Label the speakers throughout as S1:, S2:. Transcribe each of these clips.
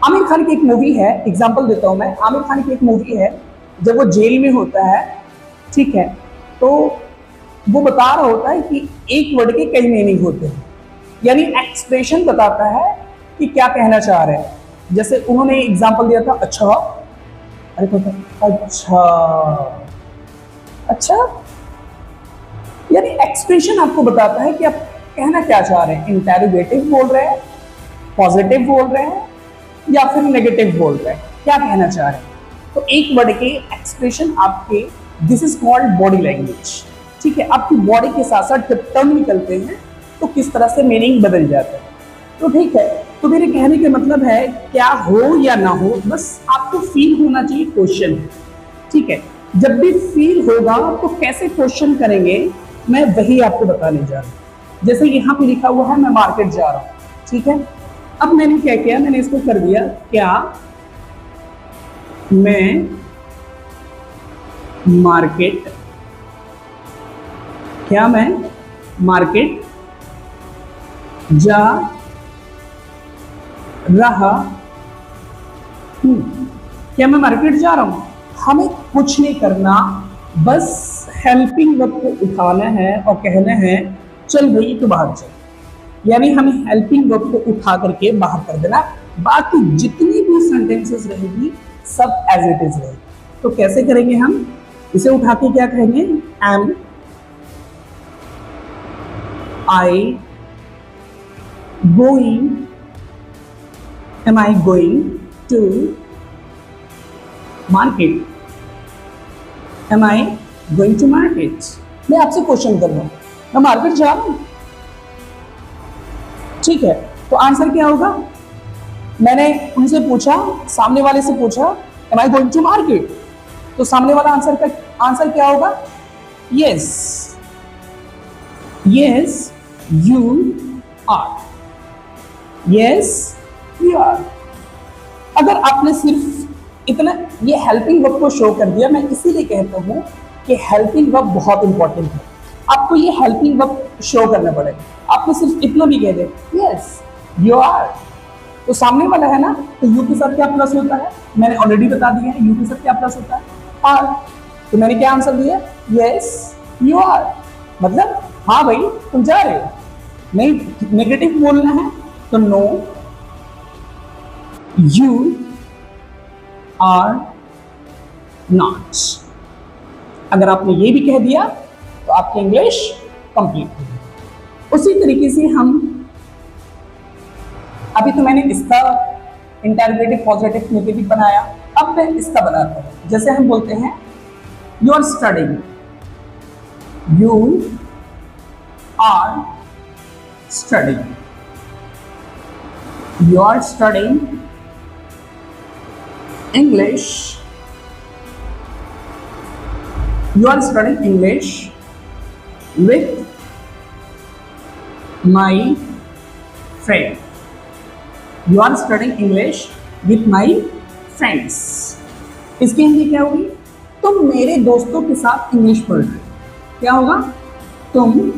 S1: आमिर खान की एक मूवी है, एग्जांपल देता हूं मैं। आमिर खान की एक मूवी है, जब वो जेल में होता है, ठीक है, तो वो बता रहा होता है कि एक वर्ड के कई मीनिंग होते हैं, यानी एक्सप्रेशन बताता है कि क्या कहना चाह रहे हैं। जैसे उन्होंने एग्जांपल दिया था, अच्छा, अरे तो अच्छा, अच्छा, यानी एक्सप्रेशन आपको बताता है कि आप कहना क्या चाह रहे हैं। इंटेरोगेटिव बोल रहे हैं, पॉजिटिव बोल रहे हैं, या फिर नेगेटिव बोल रहे हैं, क्या कहना चाह रहे हैं। तो एक वर्ड के एक्सप्रेशन आपके, this is called body language, ठीक है। आपकी बॉडी के साथ साथ जब टर्म निकलते हैं तो किस तरह से मीनिंग बदल जाता है। तो ठीक है, तो मेरे कहने का मतलब है, क्या हो या ना हो, बस आपको फील होना चाहिए क्वेश्चन है, ठीक है। जब भी फील होगा तो कैसे क्वेश्चन करेंगे, मैं वही आपको बताने जा रहा हूं। जैसे यहाँ पे लिखा हुआ है, मैं मार्केट जा रहा हूं, ठीक है। अब मैंने क्या किया, मैंने इसको कर दिया, क्या मैं मार्केट, क्या मैं मार्केट जा रहा हूं, क्या मैं मार्केट जा रहा हूं। हमें कुछ नहीं करना, बस हेल्पिंग वर्ब को उठाना है और कहना है, चल भाई तो बाहर चल, यानी हमें हेल्पिंग वर्ब को उठा करके बाहर कर देना। बाकी जितनी भी सेंटेंसेस रहेगी सब एज इट इज रहेगी। तो कैसे करेंगे हम इसे उठा के, क्या कहेंगे, am I going, am I going to market, am I going to market. मैं आपसे क्वेश्चन कर रहा हूं, मैं मार्केट जा रहा हूं, ठीक है। तो आंसर क्या होगा, मैंने उनसे पूछा, सामने वाले से पूछा, am I going to market, तो सामने वाला आंसर का आंसर क्या होगा, yes, yes you are, yes you are. अगर आपने सिर्फ इतना ये हेल्पिंग वर्ब को शो कर दिया, मैं इसीलिए कहता हूं कि हेल्पिंग वर्ब बहुत इंपॉर्टेंट है। आपको ये हेल्पिंग वर्ब शो करना पड़ेगा। आपने सिर्फ इतना भी कह दे, यस यू आर, तो सामने वाला है ना, तो यू के साथ क्या प्लस होता है, मैंने ऑलरेडी बता दिया है, यू के साथ क्या प्लस होता है, आर। तो मैंने क्या आंसर दिया, यस यू आर, मतलब हाँ भाई तुम जा रहे हो। नहीं नेगेटिव बोलना है तो नो यू आर नॉट। अगर आपने ये भी कह दिया तो आपकी इंग्लिश कंप्लीट होगी। उसी तरीके से हम, अभी तो मैंने इसका इंटरोगेटिव, पॉजिटिव, नेगेटिव बनाया, अब मैं इसका बनाता हूं। जैसे हम बोलते हैं, you are studying, you are studying, you are studying English, you are studying English with my friend, you are studying English with my friends. इसकी हिंदी क्या होगी, तुम मेरे दोस्तों के साथ इंग्लिश पढ़ रहे हो। क्या होगा, तुम,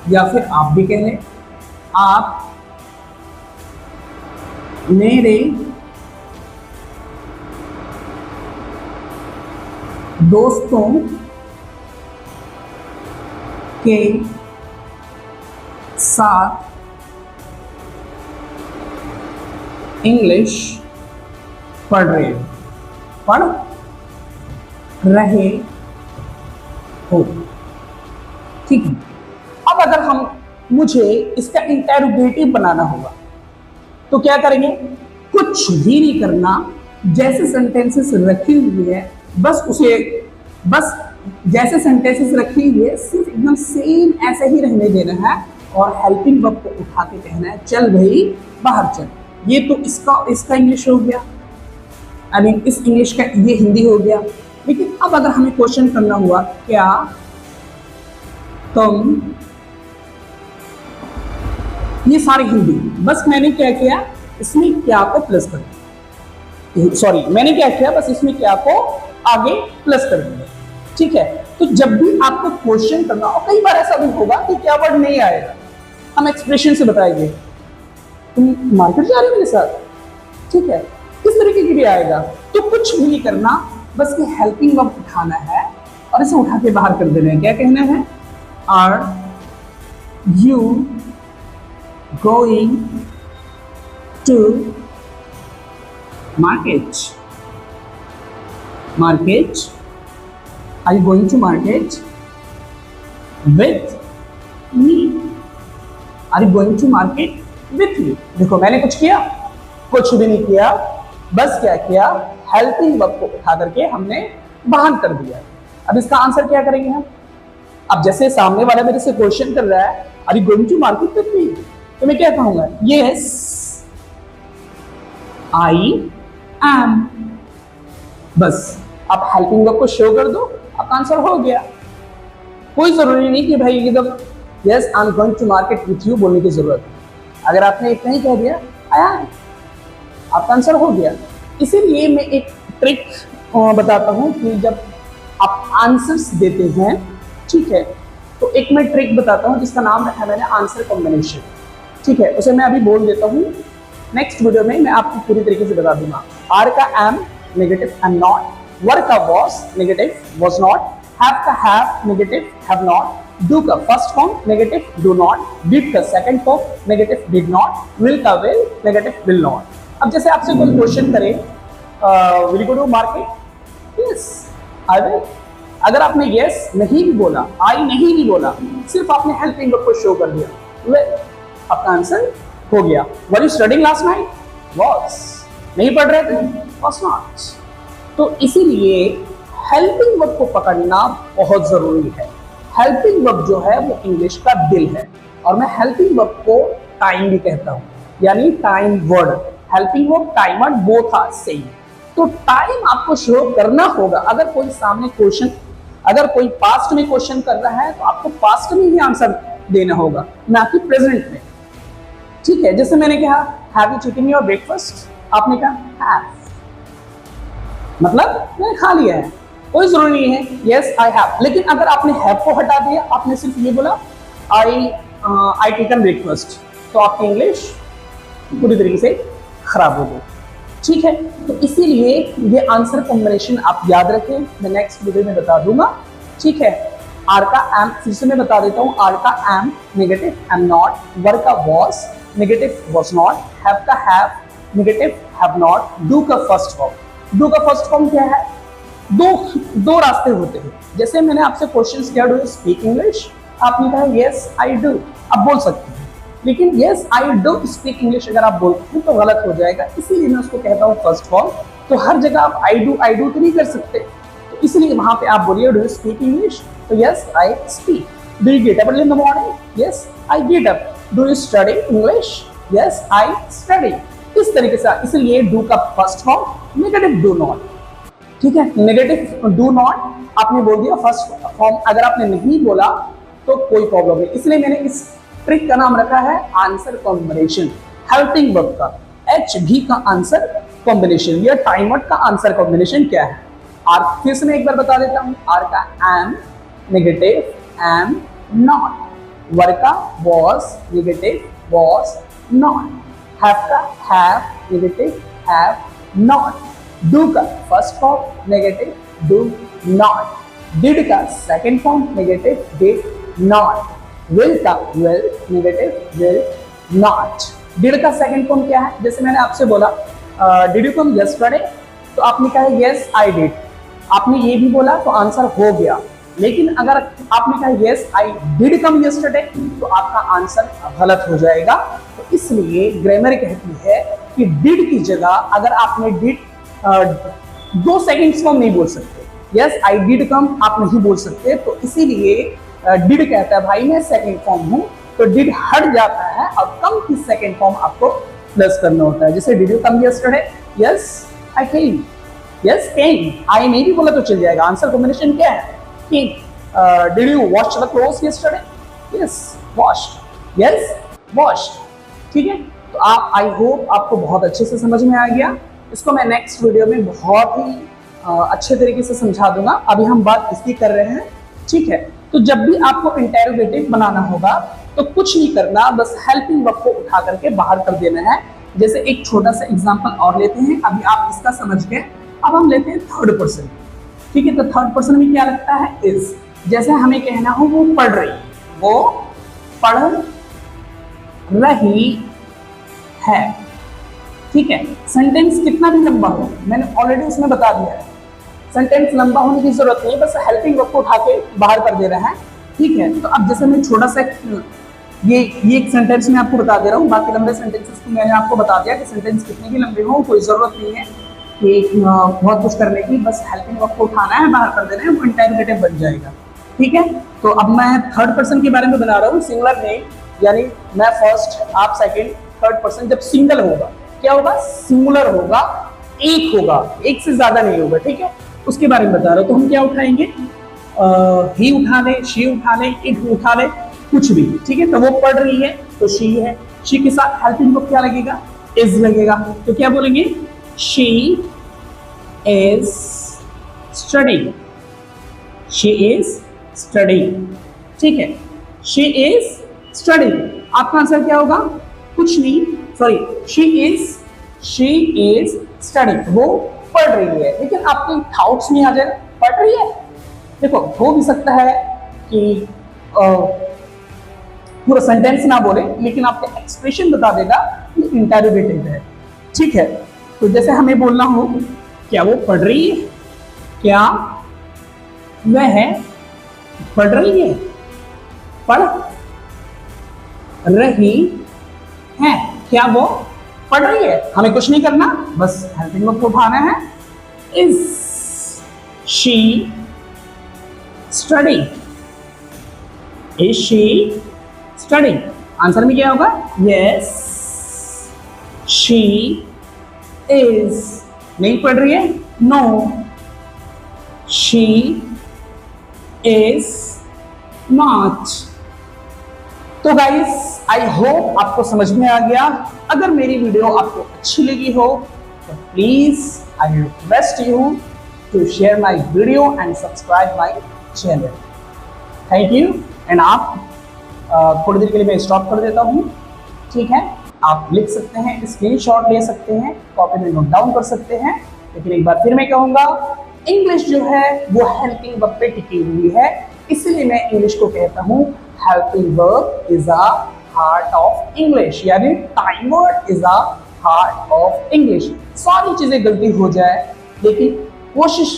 S1: या फिर आप भी कह लें, आप मेरे दोस्तों के साथ इंग्लिश पढ़ रहे हो, पढ़ रहे हो, ठीक है। अब अगर हम, मुझे इसका इंटेरोगेटिव बनाना होगा तो क्या करेंगे, कुछ भी नहीं करना, जैसे सेंटेंसेस रखी हुई है बस उसे, बस जैसे सेंटेंसेस रखी हुई है सिर्फ एकदम सेम ऐसे ही रहने देना है और हेल्पिंग वर्ब को उठा के कहना है, चल भाई बाहर चल। ये तो इसका इंग्लिश हो गया, आई मीन इस इंग्लिश का ये हिंदी हो गया। लेकिन अब अगर हमें क्वेश्चन करना हुआ, क्या तुम, ये सारी हिंदी, बस मैंने क्या किया, इसमें क्या को प्लस कर दिया, सॉरी मैंने क्या किया, बस इसमें क्या को आगे प्लस कर दिया, ठीक है। तो जब भी आपको क्वेश्चन करना, और कई बार ऐसा भी होगा कि क्या वर्ड नहीं आएगा, हम एक्सप्रेशन से बताएंगे, तुम मार्केट जा रहे हो मेरे साथ, ठीक है, इस तरीके की भी आएगा। तो कुछ भी नहीं करना, बस ये हेल्पिंग वर्ब उठाना है और इसे उठा के बाहर कर देना है। क्या कहना है? Are you going to market? Market, are you going to market with me? Are you going to market with me? देखो मैंने कुछ किया? कुछ भी नहीं किया, बस क्या किया, हेल्पिंग वर्ब को उठा करके हमने बाहर कर दिया। अब इसका आंसर क्या करेंगे हम? अब जैसे सामने वाला मेरे से क्वेश्चन कर रहा है, are you going to market with me, तो मैं क्या कहूंगा? Yes I am. बस आप हेल्पिंग वर्ब को शो कर दो, आपका आंसर हो गया। कोई जरूरी नहीं कि भाई एकदम yes I am going to market with you बोलने की जरूरत है। अगर आपने इतना ही कह दिया आई एम, आपका आंसर हो गया। इसीलिए मैं एक ट्रिक बताता हूं कि जब आप आंसर्स देते हैं, ठीक है, तो एक मैं ट्रिक बताता हूं जिसका नाम रखा मैंने आंसर कॉम्बिनेशन। ठीक है, उसे मैं अभी बोल देता हूं, नेक्स्ट वीडियो में मैं आपको पूरी तरीके से बता दूंगा। आर का am negative am not, were का was negative was not, have का have negative have not, do का first form negative do not, did का second form negative did not, will का विल नेगेटिव विल नॉट। अब जैसे आपसे कोई question करे will you go to market? Yes I will. अगर आपने यस नहीं भी बोला, आई नहीं भी बोला, सिर्फ आपने हेल्पिंग वर्ब को शो कर दिया, विल, आपका आंसर हो गया। Were you studying last night? Was. नहीं पढ़ रहे थे? Was not. तो इसीलिए हेल्पिंग वर्ब को पकड़ना बहुत जरूरी है। हेल्पिंग वर्ब जो है वो इंग्लिश का दिल है, और मैं हेल्पिंग वर्ब को टाइम भी कहता हूं, यानी time word. Helping verb, timer both are same. तो टाइम आपको शो करना होगा। अगर कोई सामने क्वेश्चन, अगर कोई पास्ट में क्वेश्चन कर रहा है तो आपको पास्ट में ही आंसर देना होगा, ना कि प्रेजेंट में। ठीक है, जैसे मैंने कहा have you eaten your breakfast, आपने कहा हैव, मतलब मैंने खा लिया है, कोई जरूरी नहीं है यस आई हैव। लेकिन अगर आपने हैव को हटा दिया, आपने सिर्फ ये बोला आई टेकन ब्रेकफास्ट, तो आपकी इंग्लिश पूरी तरीके से खराब हो गई। ठीक है, तो इसीलिए ये आंसर कॉम्बिनेशन आप याद रखें, मैं नेक्स्ट वीडियो में बता दूंगा। ठीक है, आर का एम फिर से मैं बता देता हूं, आर का am negative am not, were का was negative was not, have का have negative have not, do का फर्स्ट फॉर्म। डू का फर्स्ट फॉर्म क्या है? दो रास्ते होते हैं। जैसे मैंने आपसे क्वेश्चन किया डू यू स्पीक इंग्लिश, आपने कहा यस आई डू, अब बोल सकते हैं। लेकिन yes I do speak English अगर आप बोलते हैं तो गलत हो जाएगा, इसीलिए मैं उसको कहता हूँ फर्स्ट फॉर्म। तो हर जगह आप आई डू तो नहीं कर सकते, तो इसलिए वहां पे आप बोलिए डू यू स्पीक इंग्लिश, तो yes I speak. Do you get up early in the morning? Yes I get up. Do you study English? Yes I study. इस तरीके से, इसलिए डू का first form negative do not. ठीक है, negative do not आपने बोल दिया फर्स्ट फॉर्म। अगर आपने नहीं बोला तो कोई प्रॉब्लम नहीं, इसलिए मैंने इस ट्रिक का नाम रखा है आंसर कॉम्बिनेशन। हेल्पिंग वर्ब का एच भी का आंसर कॉम्बिनेशन, या टाइमर का आंसर कॉम्बिनेशन क्या है? आर फिर से मैं एक बार बता देता हूं, आर का am negative am not, were का was negative was not, have का have negative have not, do का first form negative do not, did का second form negative did not, will का will negative will not. Did का second form क्या है? जैसे मैंने आपसे बोला डिड यू कम यस्टरडे, तो आपने कहा यस आई डिड, आपने ये भी बोला तो आंसर हो गया। लेकिन अगर आपने कहा yes I did come yesterday, तो आपका आंसर गलत हो जाएगा। तो इसलिए ग्रामर कहती है कि डिड की जगह अगर आपने डिड 2 सेकंड्स कम नहीं बोल सकते, यस आई डिड कम आप नहीं बोल सकते। तो इसीलिए डिड कहता है भाई मैं सेकंड फॉर्म हूं, तो डिड हट जाता है और कम की सेकंड फॉर्म आपको प्लस करना होता है। जैसे did you come yesterday? Yes I came. Yes came, I नहीं भी बोला तो चल जाएगा। आंसर कॉम्बिनेशन क्या है? Came. Did you wash the clothes yesterday? Yes washed. Yes washed. ठीक है, तो आप आई होप आपको बहुत अच्छे से समझ में आ गया। इसको मैं नेक्स्ट वीडियो में बहुत ही अच्छे तरीके से समझा दूंगा। अभी हम बात इसकी कर रहे हैं। ठीक है, तो जब भी आपको इंटेरोगेटिव बनाना होगा तो कुछ नहीं करना, बस हेल्पिंग वर्ब को उठा करके बाहर कर देना है। जैसे एक छोटा सा एग्जांपल और लेते हैं, अभी आप इसका समझ गए, अब हम लेते हैं थर्ड पर्सन। ठीक है, तो थर्ड पर्सन में क्या लगता है, इज। जैसे हमें कहना हो वो पढ़ रही, वो पढ़ रही है। ठीक है, सेंटेंस कितना भी लंबा हो, मैंने ऑलरेडी उसमें बता दिया है, सेंटेंस लंबा होने की जरूरत नहीं, बस हेल्पिंग वर्ब को उठा के बाहर कर दे रहे हैं। ठीक है, तो अब जैसे मैं छोटा सा ये एक सेंटेंस में आपको बता दे रहा हूँ, बाकी लंबे सेंटेंसेस को मैंने आपको बता दिया कि सेंटेंस कितने भी लंबे हो कोई जरूरत नहीं है कि बहुत कुछ करने की, बस हेल्पिंग वर्ब को उठाना है, बाहर कर देना है, वो इंटेरोगेटिव बन जाएगा। ठीक है, तो अब मैं थर्ड पर्सन के बारे में बना रहा हूँ, सिंगुलर नेम, यानी मैं फर्स्ट, आप सेकंड, थर्ड पर्सन जब सिंगल होगा क्या होगा, सिंगुलर होगा, एक होगा, एक से ज्यादा नहीं होगा। ठीक है, उसके बारे में बता रहा हूँ। तो हम क्या उठाएंगे, ही उठा ले, शी उठा ले, इट उठा ले, कुछ भी। ठीक है, तो वो पढ़ रही है तो शी है, शी के साथ हेल्पिंग वर्ब क्या लगेगा, इज लगेगा, तो क्या बोलेंगे, she is studying, she is studying. ठीक है, शी इज स्टडीइंग, आपका आंसर क्या होगा, कुछ नहीं, सॉरी, शी इज स्टडीइंग, वो पढ़ रही है। लेकिन आपके थाउट्स में आ जाए, पढ़ रही है, देखो हो भी सकता है कि पूरा सेंटेंस ना बोले, लेकिन आपका एक्सप्रेशन बता देगा कि इंटेरोगेटिव है। ठीक है, तो जैसे हमें बोलना हो, क्या वो पढ़ रही है, क्या वह पढ़ रही है, पढ़ रही है, क्या वो पढ़ रही है, हमें कुछ नहीं करना, बस हेल्पिंग वर्ब को उठाना है, is she studying, is she studying, answer में क्या होगा, यस शी इज, नहीं पढ़ रही है, नो शी इज नॉट। तो गाइस, आई होप आपको समझ में आ गया। अगर मेरी वीडियो आपको अच्छी लगी हो तो please I request you to share my video and subscribe my channel. Thank you. And आप थोड़ी देर के लिए मैं स्टॉप कर देता हूँ। ठीक है, आप लिख सकते हैं, स्क्रीनशॉट ले सकते हैं, कॉपी में नोट डाउन कर सकते हैं। लेकिन एक बार फिर मैं कहूँगा, इंग्लिश जो है वो हेल्पिंग वर्ब पे टिकी हुई है, इसलिए मैं इंग्लिश को कहता हूँ helping verb is a heart of English, यानी time word is a heart of English. सारी चीजें गलती हो जाए, लेकिन कोशिश,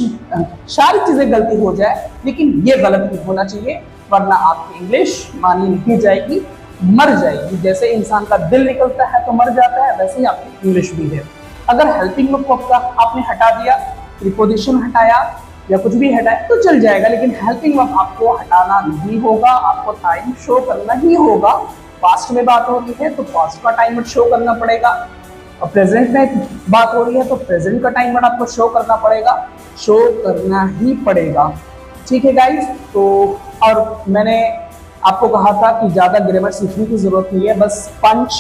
S1: सारी चीजें गलती हो जाए, लेकिन ये गलत नहीं होना चाहिए, वरना आपकी इंग्लिश मानी नहीं जाएगी, मर जाएगी। जैसे इंसान का दिल निकलता है तो मर जाता है, वैसे ही आपकी इंग्लिश भी है। अगर हेल्पिंग वर्ब को आपने हटा दिया, प्रीपोजिशन हटाया या कुछ भी हटाया तो चल जाएगा, लेकिन हेल्पिंग वर्ब आपको हटाना नहीं होगा, आपको टाइम शो करना ही होगा। पास्ट में बात हो रही है तो पास्ट का टाइम वर्ड शो करना पड़ेगा, और प्रेजेंट में बात हो रही है तो प्रेजेंट का टाइम वर्ड आपको शो करना पड़ेगा, शो करना ही पड़ेगा। ठीक है गाइस, तो और मैंने आपको कहा था कि ज़्यादा ग्रामर सीखने की ज़रूरत नहीं है, बस पंच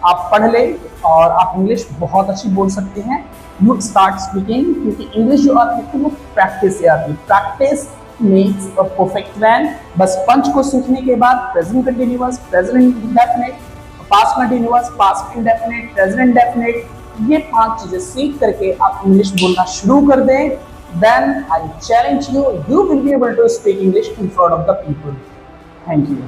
S1: आप पढ़ लें और आप इंग्लिश बहुत अच्छी बोल सकते हैं। यू स्टार्ट स्पीकिंग, क्योंकि इंग्लिश जो आती है वो प्रैक्टिस से आती है, practice makes a perfect man. बस पंच को सीखने के बाद present continuous, present indefinite, past continuous, past indefinite, present indefinite, ये 5 चीजें सीख करके आप इंग्लिश बोलना शुरू कर दें, then I challenge you, you will be able to speak English in front of the people. Thank you.